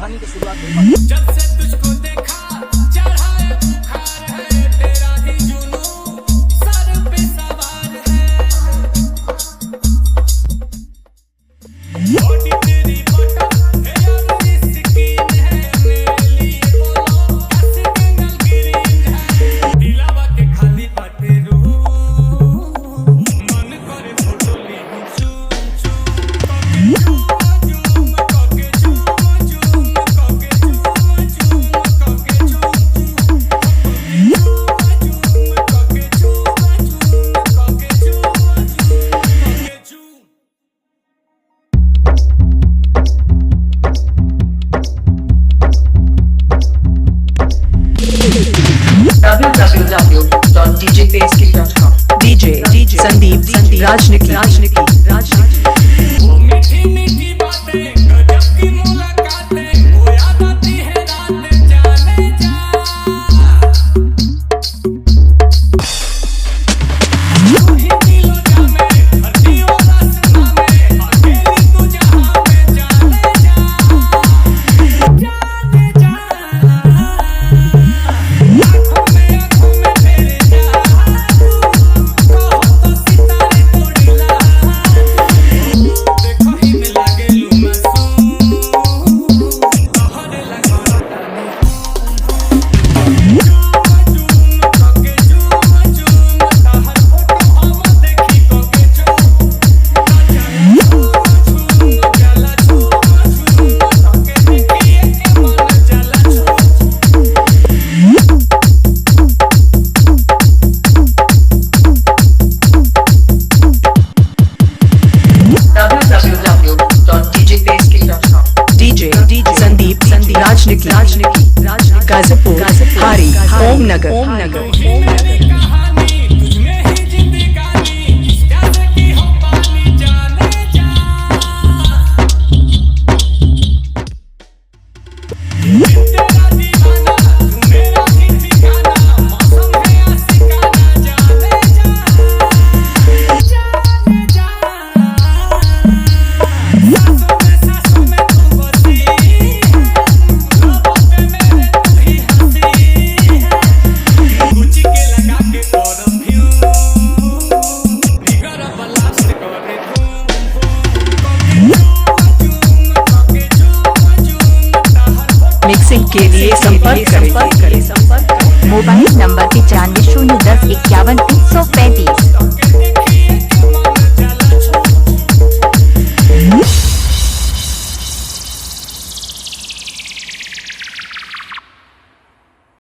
कहानी की शुरुआत हुई। जब से तुझको देखा चढ़ा है बुखार है, तेरा ही जुनून सर पे सवार है। बॉडी तेरी बॉटम है और स्किन है, मेरे लिए बोलो कैसी जंगल ग्रीन है। दिलावा के खाली बाटे रूम, मन करे फोटो ले चूम चूम करके चूम चूम करके चूम चूम करके चूम चूम करके चूम करके चूम करके चूम। www.djbasecamp.com DJ Sandeep Rajniki वो मीठी मीठी बातें गजब की मुलाकातें, वो याद आती है रातें जाने जा। तू ही दिलो जामे हंसी वाला समा में, अकेली तू जहां में जाने जा जाने जा। आँखों में तेरे जादू, कहो तो सितारे तोड़ी ला। देखो ही में लागे लू मासूम, तोहरे लगा रानी झूम करके झूम झूम, ताहर फोटो हम देखी करके झूम जाला झूम झूम करके देखिए के मन जाला झूम। www.djbasecamp.com DJ Sandeep Rajniki Gazipur Hari Om Nagar तू ही मेरी कहानी, तुझ में ही जिंदगानी, जैसे कि हो पानी जाने जा। तेरा दीवाना तू मेरा ही ठिकाना, मौसम है आशिकाना जाने जा जाने जा। सांसों में तू बसी है, लबों पे मेरे तू ही हंसी है। गुच्ची के लगा के परफ्यूम, बिगर ब्लास्ट करे धूम करके झूम झूम, ताहर फोटो मिक्सिंग के लिए संपर्क करें मोबाइल नंबर 95 010 51 335।